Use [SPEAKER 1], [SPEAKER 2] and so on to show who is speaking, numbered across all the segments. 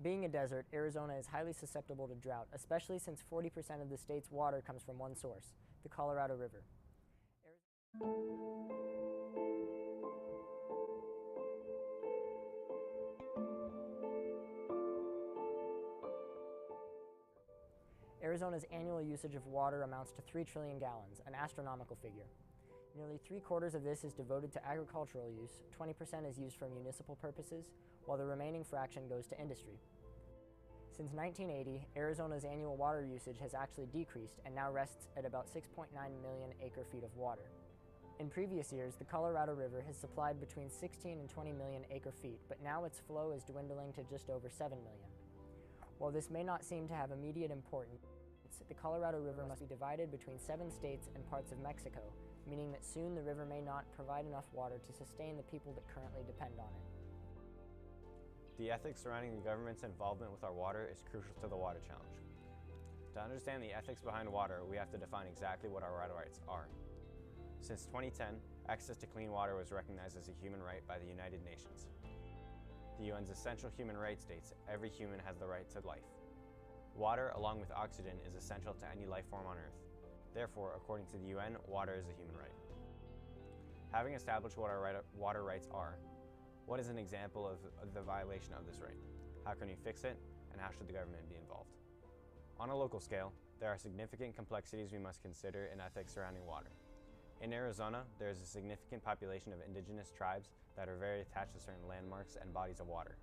[SPEAKER 1] Being a desert, Arizona is highly susceptible to drought, especially since 40% of the state's water comes from one source, the Colorado River. Arizona's annual usage of water amounts to 3 trillion gallons, an astronomical figure. Nearly 3/4 of this is devoted to agricultural use, 20% is used for municipal purposes, while the remaining fraction goes to industry. Since 1980, Arizona's annual water usage has actually decreased and now rests at about 6.9 million acre-feet of water. In previous years, the Colorado River has supplied between 16 and 20 million acre-feet, but now its flow is dwindling to just over 7 million. While this may not seem to have immediate importance, the Colorado River must be divided between 7 states and parts of Mexico, meaning that soon the river may not provide enough water to sustain the people that currently depend on it.
[SPEAKER 2] The ethics surrounding the government's involvement with our water is crucial to the water challenge. To understand the ethics behind water, we have to define exactly what our water rights are. Since 2010, access to clean water was recognized as a human right by the United Nations. The UN's essential human rights states every human has the right to life. Water, along with oxygen, is essential to any life form on Earth. Therefore, according to the UN, water is a human right. Having established what our water rights are, what is an example of the violation of this right? How can we fix it, and how should the government be involved? On a local scale, there are significant complexities we must consider in ethics surrounding water. In Arizona, there is a significant population of indigenous tribes that are very attached to certain landmarks and bodies of water.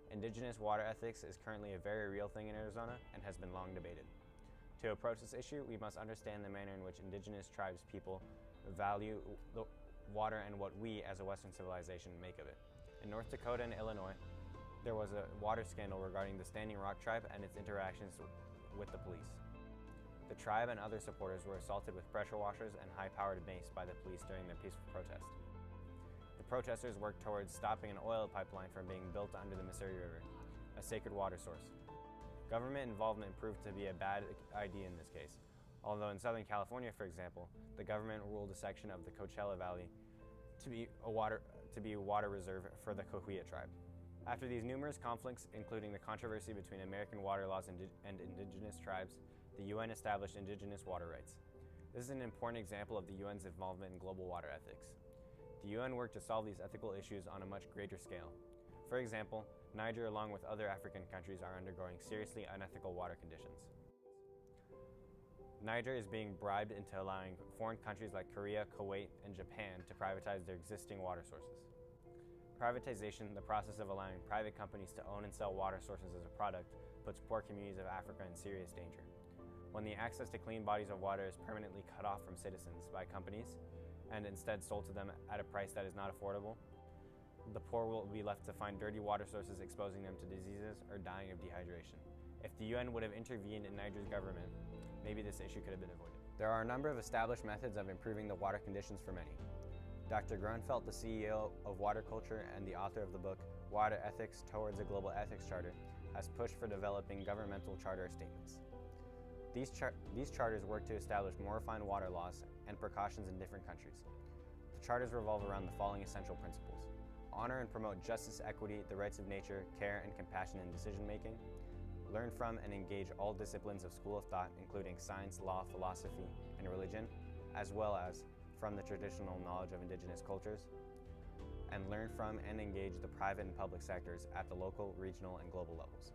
[SPEAKER 2] Indigenous water ethics is currently a very real thing in Arizona and has been long debated. To approach this issue, we must understand the manner in which indigenous tribes people value the water and what we, as a Western civilization, make of it. In North Dakota and Illinois, there was a water scandal regarding the Standing Rock tribe and its interactions with the police. The tribe and other supporters were assaulted with pressure washers and high-powered mace by the police during their peaceful protest. The protesters worked towards stopping an oil pipeline from being built under the Missouri River, a sacred water source. Government involvement proved to be a bad idea in this case, although in Southern California, for example, the government ruled a section of the Coachella Valley to be a water reserve for the Coahuila tribe. After these numerous conflicts, including the controversy between American water laws and indigenous tribes, the UN established indigenous water rights. This is an important example of the UN's involvement in global water ethics. The UN worked to solve these ethical issues on a much greater scale. For example, Niger, along with other African countries, are undergoing seriously unethical water conditions. Niger is being bribed into allowing foreign countries like Korea, Kuwait, and Japan to privatize their existing water sources. Privatization, the process of allowing private companies to own and sell water sources as a product, puts poor communities of Africa in serious danger. When the access to clean bodies of water is permanently cut off from citizens by companies, and instead sold to them at a price that is not affordable, the poor will be left to find dirty water sources, exposing them to diseases or dying of dehydration. If the UN would have intervened in Niger's government, maybe this issue could have been avoided. There are a number of established methods of improving the water conditions for many. Dr. Groenfeldt, the CEO of Water Culture and the author of the book Water Ethics Towards a Global Ethics Charter, has pushed for developing governmental charter statements. These charters work to establish more refined water laws and precautions in different countries. The charters revolve around the following essential principles: honor and promote justice, equity, the rights of nature, care and compassion in decision-making, learn from and engage all disciplines of school of thought, including science, law, philosophy, and religion, as well as from the traditional knowledge of indigenous cultures, and learn from and engage the private and public sectors at the local, regional, and global levels.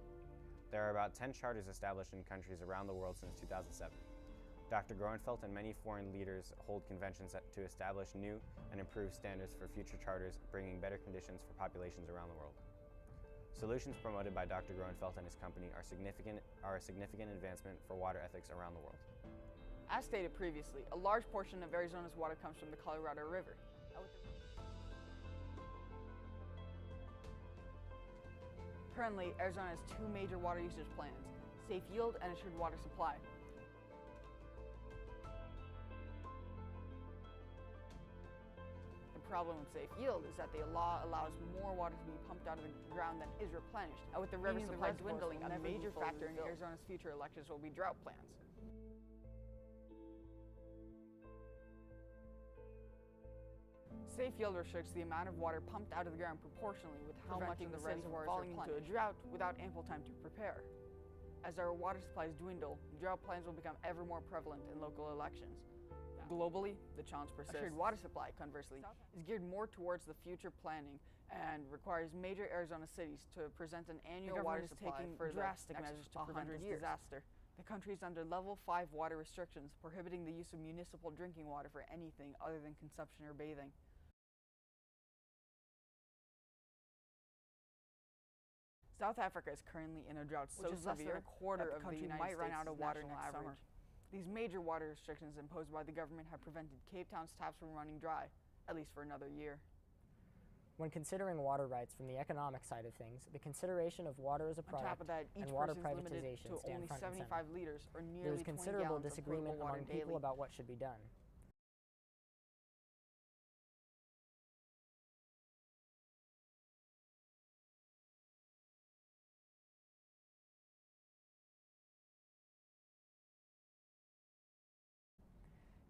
[SPEAKER 2] There are about 10 charters established in countries around the world since 2007. Dr. Groenfeldt and many foreign leaders hold conventions to establish new and improved standards for future charters, bringing better conditions for populations around the world. Solutions promoted by Dr. Groenfeldt and his company are a significant advancement for water ethics around the world.
[SPEAKER 3] As stated previously, a large portion of Arizona's water comes from the Colorado River. Currently, Arizona has 2 major water usage plans: safe yield and assured water supply. The problem with safe yield is that the law allows more water to be pumped out of the ground than is replenished, and with the river supply dwindling, a major factor in Arizona's future elections will be drought plans. Safe yield restricts the amount of water pumped out of the ground proportionally with how much of the reservoir is falling into a drought without ample time to prepare. As our water supplies dwindle, drought plans will become ever more prevalent in local elections. Globally, the challenge persists. Assured water supply, conversely, is geared more towards the future planning and requires major Arizona cities to present an annual water supply for drastic measures to prevent this disaster. The country is under level 5 water restrictions, prohibiting the use of municipal drinking water for anything other than consumption or bathing. South Africa is currently in a drought so severe a quarter of the country might run out of water next summer. These major water restrictions imposed by the government have prevented Cape Town's taps from running dry, at least for another year.
[SPEAKER 1] When considering water rights from the economic side of things, the consideration of water as a product
[SPEAKER 3] On top of that, each
[SPEAKER 1] and water
[SPEAKER 3] person is limited
[SPEAKER 1] privatization
[SPEAKER 3] to
[SPEAKER 1] stand
[SPEAKER 3] only
[SPEAKER 1] front and
[SPEAKER 3] 75
[SPEAKER 1] center.
[SPEAKER 3] liters, or nearly
[SPEAKER 1] There is
[SPEAKER 3] 20
[SPEAKER 1] considerable
[SPEAKER 3] gallons of
[SPEAKER 1] disagreement
[SPEAKER 3] potable water
[SPEAKER 1] among people
[SPEAKER 3] daily.
[SPEAKER 1] about what should be done.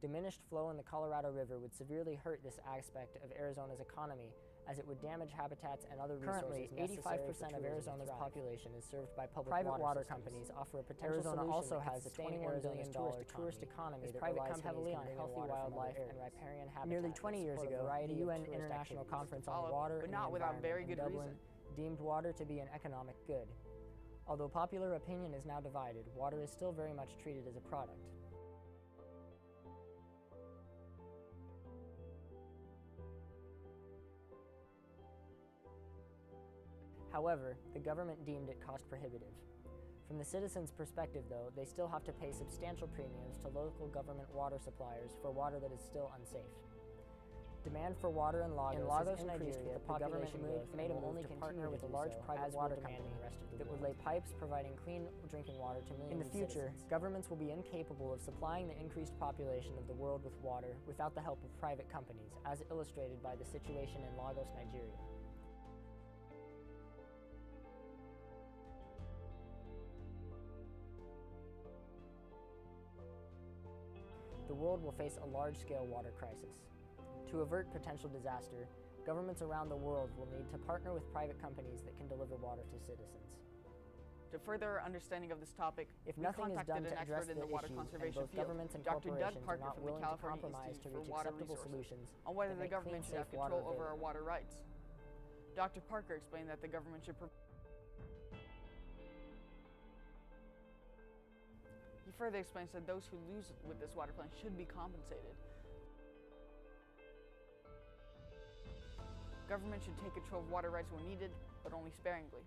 [SPEAKER 1] Diminished flow in the Colorado River would severely hurt this aspect of Arizona's economy, as it would damage habitats and other resources. Currently, 85% of Arizona's population is served by private water companies offer a potential
[SPEAKER 2] Arizona
[SPEAKER 1] solution
[SPEAKER 2] also
[SPEAKER 1] that
[SPEAKER 2] has
[SPEAKER 1] could
[SPEAKER 2] a
[SPEAKER 1] sustain
[SPEAKER 2] $21
[SPEAKER 1] Arizona's
[SPEAKER 2] billion
[SPEAKER 1] tourist economy that
[SPEAKER 2] private
[SPEAKER 1] relies
[SPEAKER 2] companies
[SPEAKER 1] heavily on
[SPEAKER 2] can bring in
[SPEAKER 1] healthy
[SPEAKER 2] water from
[SPEAKER 1] wildlife
[SPEAKER 2] other
[SPEAKER 1] and
[SPEAKER 2] areas.
[SPEAKER 1] riparian habitats.
[SPEAKER 2] Nearly 20 years ago,
[SPEAKER 1] the
[SPEAKER 2] the
[SPEAKER 1] UN
[SPEAKER 2] tourist
[SPEAKER 1] International
[SPEAKER 2] activities
[SPEAKER 1] Conference on
[SPEAKER 3] follow,
[SPEAKER 1] Water
[SPEAKER 3] but
[SPEAKER 1] and
[SPEAKER 3] not
[SPEAKER 1] the
[SPEAKER 3] without very
[SPEAKER 1] Environment in
[SPEAKER 3] good
[SPEAKER 1] Dublin
[SPEAKER 3] reason.
[SPEAKER 1] deemed water to be an economic good. Although popular opinion is now divided, water is still very much treated as a product. However, the government deemed it cost prohibitive. From the citizens' perspective, though, they still have to pay substantial premiums to local government water suppliers for water that is still unsafe. Demand for water in Lagos
[SPEAKER 2] in
[SPEAKER 1] increased
[SPEAKER 2] Nigeria,
[SPEAKER 1] with the population growth
[SPEAKER 2] made
[SPEAKER 1] and
[SPEAKER 2] them
[SPEAKER 1] will
[SPEAKER 2] only
[SPEAKER 1] move to
[SPEAKER 2] continue
[SPEAKER 1] partner
[SPEAKER 2] to
[SPEAKER 1] with a
[SPEAKER 2] do
[SPEAKER 1] large
[SPEAKER 2] so,
[SPEAKER 1] private
[SPEAKER 2] as
[SPEAKER 1] water
[SPEAKER 2] will demand
[SPEAKER 1] company
[SPEAKER 2] in the rest of the
[SPEAKER 1] that would
[SPEAKER 2] world.
[SPEAKER 1] lay pipes providing clean drinking water to millions
[SPEAKER 2] In the
[SPEAKER 1] of
[SPEAKER 2] future,
[SPEAKER 1] citizens. Governments will be incapable of supplying the increased population of the world with water without the help of private companies, as illustrated by the situation in Lagos, Nigeria. The world will face a large-scale water crisis. To avert potential disaster, governments around the world will need to partner with private companies that can deliver water to citizens.
[SPEAKER 3] To further our understanding of this topic,
[SPEAKER 1] If
[SPEAKER 3] we
[SPEAKER 1] nothing is
[SPEAKER 3] contacted
[SPEAKER 1] done to
[SPEAKER 3] an
[SPEAKER 1] address
[SPEAKER 3] expert in
[SPEAKER 1] the
[SPEAKER 3] the water
[SPEAKER 1] issue, and
[SPEAKER 3] conservation
[SPEAKER 1] both
[SPEAKER 3] field,
[SPEAKER 1] governments and
[SPEAKER 3] Dr. Doug
[SPEAKER 1] corporations are
[SPEAKER 3] Parker
[SPEAKER 1] not
[SPEAKER 3] from the
[SPEAKER 1] willing to
[SPEAKER 3] California
[SPEAKER 1] compromise to
[SPEAKER 3] Institute
[SPEAKER 1] reach
[SPEAKER 3] for Water
[SPEAKER 1] acceptable
[SPEAKER 3] Resources
[SPEAKER 1] solutions
[SPEAKER 3] on whether
[SPEAKER 1] that
[SPEAKER 3] the
[SPEAKER 1] make
[SPEAKER 3] government
[SPEAKER 1] clean,
[SPEAKER 3] should have
[SPEAKER 1] safe water
[SPEAKER 3] control over our
[SPEAKER 1] available.
[SPEAKER 3] water rights. Dr. Parker explained that the government should He further explains that those who lose with this water plan should be compensated. Government should take control of water rights when needed, but only sparingly.